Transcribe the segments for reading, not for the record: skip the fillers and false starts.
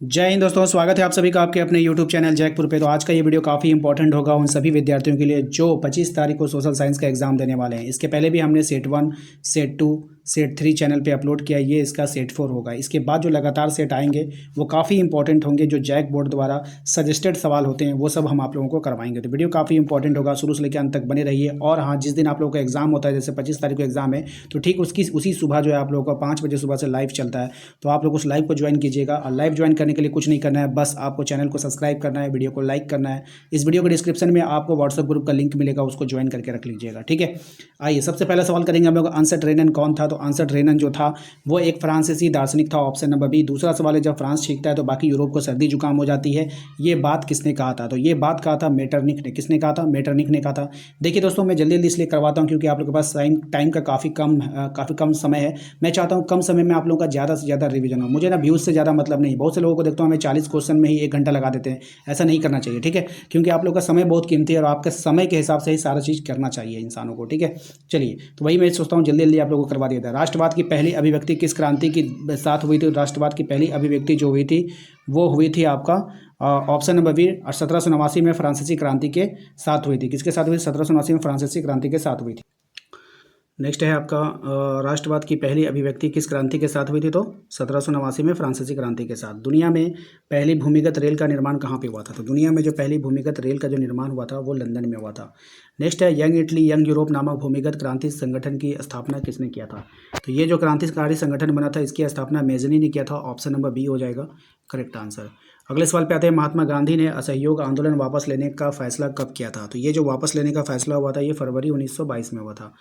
जय हिंद दोस्तों, स्वागत है आप सभी का आपके अपने YouTube चैनल जैकपुर पे। तो आज का ये वीडियो काफ़ी इंपॉर्टेंट होगा उन सभी विद्यार्थियों के लिए जो 25 तारीख को सोशल साइंस का एग्जाम देने वाले हैं। इसके पहले भी हमने सेट 1, सेट 2, सेट 3 चैनल पे अपलोड किया। ये इसका सेट 4 होगा। इसके बाद जो लगातार सेट आएंगे वो काफ़ी इंपॉर्टेंट होंगे। जो जैक बोर्ड द्वारा सजेस्टेड सवाल होते हैं वो सब हम आप लोगों को करवाएंगे। तो वीडियो काफ़ी इंपॉर्टेंट होगा, शुरू से लेकर अंत तक बने रहिए। और हाँ, जिस दिन आप लोगों का एग्जाम होता है, जैसे 25 तारीख को एग्जाम है, तो ठीक उसी सुबह जो है आप लोगों का 5 बजे सुबह से लाइव चलता है। तो आप लोग उस लाइव को ज्वाइन कीजिएगा। और लाइव ज्वाइन करने के लिए कुछ नहीं करना है, बस आपको चैनल को सब्सक्राइब करना है, वीडियो को लाइक करना है। इस वीडियो के डिस्क्रिप्शन में आपको व्हाट्सएप ग्रुप का लिंक मिलेगा, उसको ज्वाइन करके रख लीजिएगा। ठीक है, आइए सबसे पहला सवाल करेंगे हम लोग। अर्नस्ट रेनन कौन था? तो अर्नस्ट रेनन जो था वो एक फ्रांसीसी दार्शनिक था, ऑप्शन नंबर बी। दूसरा सवाल है, जब फ्रांस छींकता है तो बाकी यूरोप को सर्दी जुकाम हो जाती है, ये बात किसने कहा था? तो ये बात कहा था मेटरनिख ने। किसने कहा था? मेटरनिख ने कहा था। देखिए दोस्तों, मैं जल्दी जल्दी इसलिए करवाता हूँ क्योंकि आप लोगों के पास टाइम का काफ़ी कम समय है। मैं चाहता हूँ कम समय में आप लोगों का ज़्यादा से ज़्यादा रिवीजन हो। मुझे ना व्यूज़ से ज़्यादा मतलब नहीं। बहुत से लोगों को देखता हूँ मैं 40 क्वेश्चन में ही 1 घंटा लगा देते हैं। ऐसा नहीं करना चाहिए, ठीक है? क्योंकि आप लोग का समय बहुत कीमती है और आपके समय के हिसाब से ही सारा चीज़ करना चाहिए इंसानों को, ठीक है? चलिए, तो वही मैं सोचता हूँ जल्दी जल्दी आप लोगों को करवा दिया था। राष्ट्रवाद की पहली अभिव्यक्ति किस क्रांति की साथ हुई थी? राष्ट्रवाद की पहली अभिव्यक्ति जो हुई थी वो हुई थी आपका ऑप्शन नंबर बी 1789 में फ्रांसीसी क्रांति के साथ हुई थी। किसके साथ हुई? 1789 में फ्रांसीसी क्रांति के साथ हुई थी। नेक्स्ट है आपका राष्ट्रवाद की पहली अभिव्यक्ति किस क्रांति के साथ हुई थी? तो 1789 में फ्रांसीसी क्रांति के साथ। दुनिया में पहली भूमिगत रेल का निर्माण कहाँ पे हुआ था? तो दुनिया में जो पहली भूमिगत रेल का जो निर्माण हुआ था वो लंदन में हुआ था। नेक्स्ट है, यंग इटली यंग यूरोप नामक भूमिगत क्रांति संगठन की स्थापना किसने किया था? तो ये जो क्रांतिकारी संगठन बना था इसकी स्थापना मेजनी ने किया था। ऑप्शन नंबर बी हो जाएगा करेक्ट आंसर। अगले सवाल पे आते हैं, महात्मा गांधी ने असहयोग आंदोलन वापस लेने का फैसला कब किया था? तो ये जो वापस लेने का फैसला हुआ था ये फरवरी 1922 में हुआ था।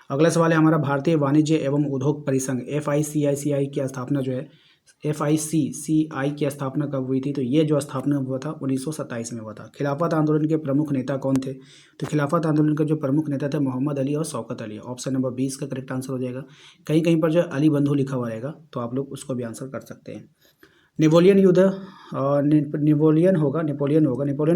अगला सवाल है हमारा, भारतीय वाणिज्य एवं उद्योग परिसंघ FICCI की स्थापना जो है FICCI की स्थापना कब हुई थी? तो ये जो स्थापना हुआ था 1927 में हुआ था। खिलाफत आंदोलन के प्रमुख नेता कौन थे? तो खिलाफत आंदोलन के जो प्रमुख नेता थे मोहम्मद अली और शौकत अली। ऑप्शन नंबर 20 का करेक्ट आंसर हो जाएगा। कहीं कहीं पर जो अली बंधु लिखा हुआ रहेगा तो आप लोग उसको भी आंसर कर सकते हैं। नेपोलियन युद्ध नेपोलियन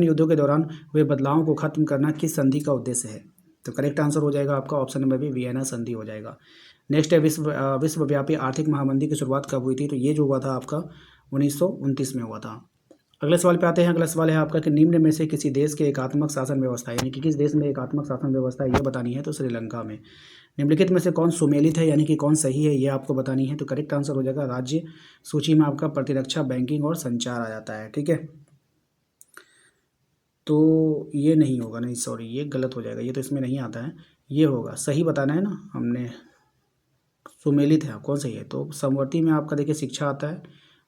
युद्धों के दौरान हुए बदलावों को खत्म करना किस संधि का उद्देश्य है? तो करेक्ट आंसर हो जाएगा आपका ऑप्शन नंबर बी वियना संधि हो जाएगा। नेक्स्ट है, विश्वव्यापी आर्थिक महामंदी की शुरुआत कब हुई थी? तो ये जो हुआ था आपका 1929 में हुआ था। अगले सवाल पे आते हैं। अगला सवाल है आपका कि निम्न में से किसी देश के एकात्मक शासन व्यवस्था यानी कि किस देश में एकात्मक शासन व्यवस्था है ये बतानी है। तो श्रीलंका में। निम्नलिखित में से कौन सुमेलित है यानी कि कौन सही है ये आपको बतानी है। तो करेक्ट आंसर हो जाएगा, राज्य सूची में आपका प्रतिरक्षा, बैंकिंग और संचार आ जाता है, ठीक है? तो ये नहीं होगा, नहीं सॉरी ये गलत हो जाएगा, ये तो इसमें नहीं आता है। ये होगा, सही बताना है ना हमने। सुमेलित है कौन सही है? तो समवर्ती में आपका देखिए शिक्षा आता है,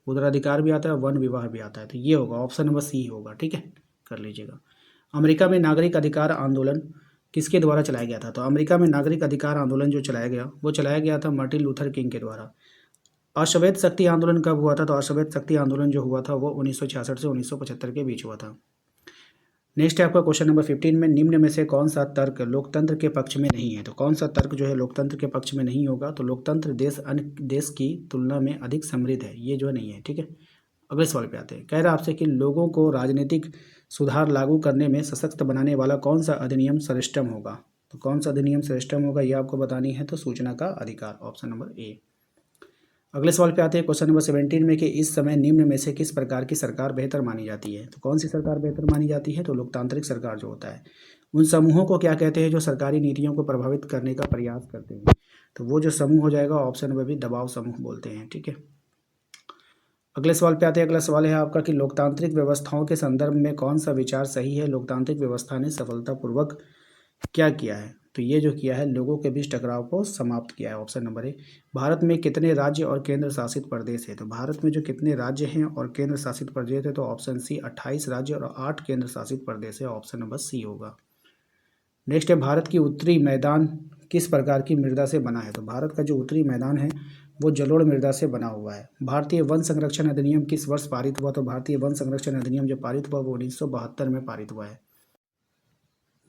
उत्तराधिकार भी आता है, वन विवाह भी आता है। तो ये होगा ऑप्शन नंबर सी होगा, ठीक है? कर लीजिएगा। अमेरिका में नागरिक अधिकार आंदोलन किसके द्वारा चलाया गया था? तो अमेरिका में नागरिक अधिकार आंदोलन जो चलाया गया वो चलाया गया था मार्टिन लूथर किंग के द्वारा। अश्वेत शक्ति आंदोलन कब हुआ था? तो अश्वेत शक्ति आंदोलन जो हुआ था वो 1966 से 1975 के बीच हुआ था। नेक्स्ट है आपका क्वेश्चन नंबर 15 में, निम्न में से कौन सा तर्क लोकतंत्र के पक्ष में नहीं है? तो कौन सा तर्क जो है लोकतंत्र के पक्ष में नहीं होगा? तो लोकतंत्र देश अन्य देश की तुलना में अधिक समृद्ध है, ये जो नहीं है, ठीक है? अगले सवाल पे आते हैं। कह रहा आपसे कि लोगों को राजनीतिक सुधार लागू करने में सशक्त बनाने वाला कौन सा अधिनियम श्रेष्ठतम होगा? तो कौन सा अधिनियम श्रेष्ठतम होगा ये आपको बतानी है। तो सूचना का अधिकार, ऑप्शन नंबर ए। अगले सवाल पे आते हैं क्वेश्चन नंबर 17 में कि इस समय निम्न में से किस प्रकार की सरकार बेहतर मानी जाती है? तो कौन सी सरकार बेहतर मानी जाती है? तो लोकतांत्रिक सरकार जो होता है। उन समूहों को क्या कहते हैं जो सरकारी नीतियों को प्रभावित करने का प्रयास करते हैं? तो वो जो समूह हो जाएगा ऑप्शन नंबर बी दबाव समूह बोलते हैं, ठीक है? अगले सवाल पे आते हैं। अगला सवाल है आपका कि लोकतांत्रिक व्यवस्थाओं के संदर्भ में कौन सा विचार सही है? लोकतांत्रिक व्यवस्था ने सफलतापूर्वक क्या किया है? तो ये जो किया है लोगों के बीच टकराव को समाप्त किया है, ऑप्शन नंबर ए। भारत में कितने राज्य और केंद्र शासित प्रदेश है? तो भारत में जो कितने राज्य हैं और केंद्र शासित प्रदेश है? तो ऑप्शन सी 28 राज्य और 8 केंद्र शासित प्रदेश है, ऑप्शन नंबर सी होगा। नेक्स्ट है, भारत की उत्तरी मैदान किस प्रकार की मृदा से बना है? तो भारत का जो उत्तरी मैदान है वो जलोढ़ मृदा से बना हुआ है। भारतीय वन संरक्षण अधिनियम किस वर्ष पारित हुआ? तो भारतीय वन संरक्षण अधिनियम जो पारित हुआ वो 1972 में पारित हुआ है।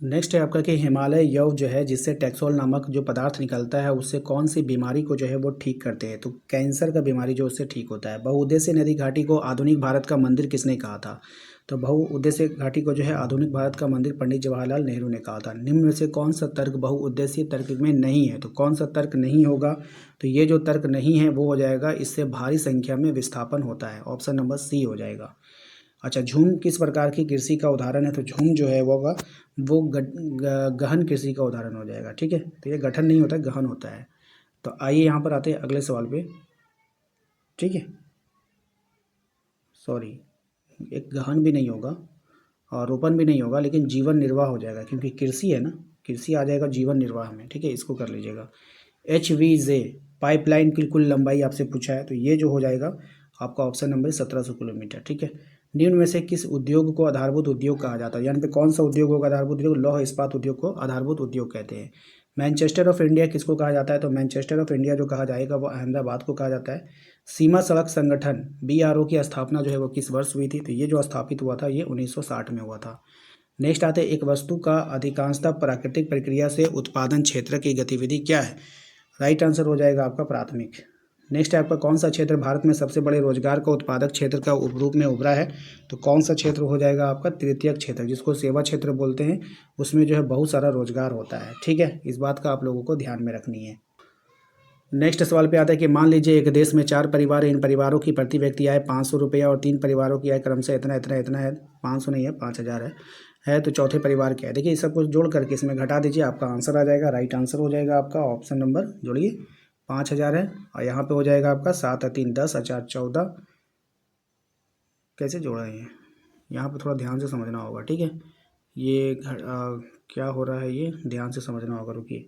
नेक्स्ट है आपका कि हिमालय यव जो है जिससे टैक्सोल नामक जो पदार्थ निकलता है उससे कौन सी बीमारी को जो है वो ठीक करते हैं। तो कैंसर का बीमारी जो उससे ठीक होता है। बहुउद्देशीय नदी घाटी को आधुनिक भारत का मंदिर किसने कहा था। तो बहुउद्देशीय घाटी को जो है आधुनिक भारत का मंदिर पंडित जवाहरलाल नेहरू ने कहा था। निम्न में से कौन सा तर्क बहुउद्देशीय तर्क में नहीं है। तो कौन सा तर्क नहीं होगा। तो ये जो तर्क नहीं है वो हो जाएगा इससे भारी संख्या में विस्थापन होता है। ऑप्शन नंबर सी हो जाएगा। अच्छा, झूम किस प्रकार की कृषि का उदाहरण है। तो झूम जो है वो गहन कृषि का उदाहरण हो जाएगा। ठीक है, तो ये गठन नहीं होता है, गहन होता है। तो आइए यहाँ पर आते हैं अगले सवाल पे। ठीक है, सॉरी, एक गहन भी नहीं होगा और रोपण भी नहीं होगा, लेकिन जीवन निर्वाह हो जाएगा क्योंकि कृषि है ना, कृषि आ जाएगा जीवन निर्वाह में। ठीक है, इसको कर लीजिएगा। HVJ पाइपलाइन की कुल लंबाई आपसे पूछा है, तो ये जो हो जाएगा आपका ऑप्शन नंबर 1700 किलोमीटर। ठीक है, निम्न में से किस उद्योग को आधारभूत उद्योग कहा जाता है। यानी पे कौन सा उद्योग होगा आधारभूत उद्योग। लौह इस्पात उद्योग को आधारभूत उद्योग कहते हैं। मैनचेस्टर ऑफ इंडिया किसको कहा जाता है। तो मैनचेस्टर ऑफ इंडिया जो कहा जाएगा वो अहमदाबाद को कहा जाता है। सीमा सड़क संगठन BRO की स्थापना जो है वो किस वर्ष हुई थी। तो ये जो स्थापित हुआ था ये 1960 में हुआ था। नेक्स्ट आते हैं एक वस्तु का अधिकांशतः प्राकृतिक प्रक्रिया से उत्पादन क्षेत्र की गतिविधि क्या है। राइट आंसर हो जाएगा आपका प्राथमिक। नेक्स्ट है आपका कौन सा क्षेत्र भारत में सबसे बड़े रोजगार का उत्पादक क्षेत्र का रूप में उभरा है। तो कौन सा क्षेत्र हो जाएगा आपका तृतीयक क्षेत्र, जिसको सेवा क्षेत्र बोलते हैं। उसमें जो है बहुत सारा रोजगार होता है। ठीक है, इस बात का आप लोगों को ध्यान में रखनी है। नेक्स्ट सवाल पे आता है कि मान लीजिए एक देश में 4 परिवार हैं। इन परिवारों की प्रति व्यक्ति आय 500 रुपया और 3 परिवारों की आय क्रमशः इतना इतना इतना है। 500 नहीं है, 5000 है। तो चौथे परिवार क्या है। देखिए इस सब कुछ जोड़ करके इसमें घटा दीजिए, आपका आंसर आ जाएगा। राइट आंसर हो जाएगा आपका ऑप्शन नंबर जोड़िए 5000 है और यहाँ पे हो जाएगा आपका 7 और 3 10 और 4 14। कैसे जोड़ा है ये, यहाँ पे थोड़ा ध्यान से समझना होगा। ठीक है, ये क्या हो रहा है ये ध्यान से समझना होगा। रुकिए,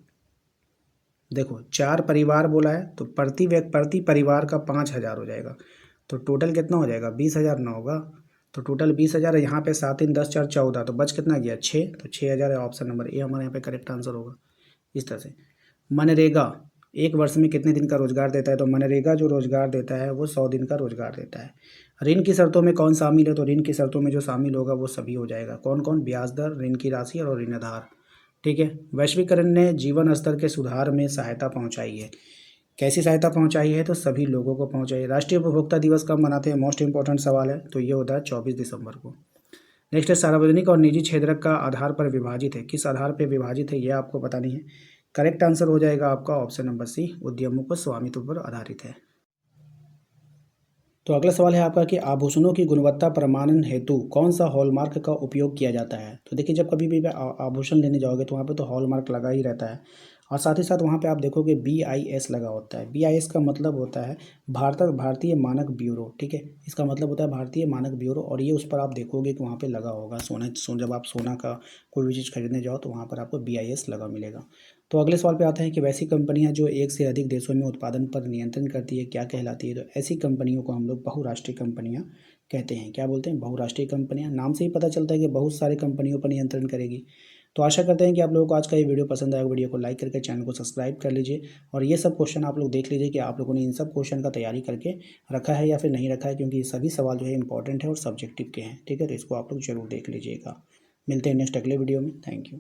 देखो 4 परिवार बोला है तो प्रति परिवार का 5000 हो जाएगा। तो टोटल कितना हो जाएगा 20,000 ना होगा। तो टोटल 20,000 है। यहाँ पे 7 3 10 4 14, तो बच कितना गया 6। तो 6000 है। ऑप्शन नंबर ए हमारे यहाँ पे करेक्ट आंसर होगा। इस तरह से मनरेगा एक वर्ष में कितने दिन का रोजगार देता है। तो मनरेगा जो रोजगार देता है वो 100 दिन का रोजगार देता है। ऋण की शर्तों में कौन शामिल है। तो ऋण की शर्तों में जो शामिल होगा वो सभी हो जाएगा। कौन कौन, ब्याज दर, ऋण की राशि और ऋण आधार। ठीक है, वैश्वीकरण ने जीवन स्तर के सुधार में सहायता पहुंचाई है। कैसी सहायता पहुंचाई है। तो सभी लोगों को पहुंचाई है। राष्ट्रीय उपभोक्ता दिवस कब मनाते हैं, मोस्ट इंपॉर्टेंट सवाल है। तो ये होता है 24 दिसंबर को। नेक्स्ट है सार्वजनिक और निजी क्षेत्र का आधार पर विभाजित है। किस आधार पर विभाजित है ये आपको पता नहीं है। करेक्ट आंसर हो जाएगा आपका ऑप्शन नंबर सी, उद्यमों पर स्वामित्व पर आधारित है। तो अगला सवाल है आपका कि आभूषणों की गुणवत्ता प्रमाणन हेतु कौन सा हॉलमार्क का उपयोग किया जाता है। तो देखिए जब कभी भी आभूषण लेने जाओगे तो वहाँ पे तो हॉलमार्क लगा ही रहता है और साथ ही साथ वहाँ पे आप देखोगे BIS लगा होता है। BIS का मतलब होता है भारतीय मानक ब्यूरो। ठीक है, इसका मतलब होता है भारतीय मानक ब्यूरो। और ये उस पर आप देखोगे कि वहाँ पे लगा होगा जब आप सोना का कोई भी चीज़ खरीदने जाओ तो वहाँ पर आपको BIS लगा मिलेगा। तो अगले सवाल पे आते हैं कि वैसी कंपनियां जो एक से अधिक देशों में उत्पादन पर नियंत्रण करती है क्या कहलाती है। तो ऐसी कंपनियों को हम लोग बहुराष्ट्रीय कंपनियां कहते हैं। क्या बोलते हैं, बहुराष्ट्रीय कंपनियां। नाम से ही पता चलता है कि बहुत सारे कंपनियों पर नियंत्रण करेगी। तो आशा करते हैं कि आप लोगों को आज का ये वीडियो पसंद आएगा। वीडियो को लाइक करके चैनल को सब्सक्राइब कर लीजिए और ये सब क्वेश्चन आप लोग देख लीजिए कि आप लोगों ने इन सब क्वेश्चन का तैयारी करके रखा है या फिर नहीं रखा है, क्योंकि ये सभी सवाल जो है इंपॉर्टेंट है और सब्जेक्टिव के हैं। ठीक है, तो इसको आप लोग जरूर देख लीजिएगा। मिलते हैं नेक्स्ट अगले वीडियो में। Thank you.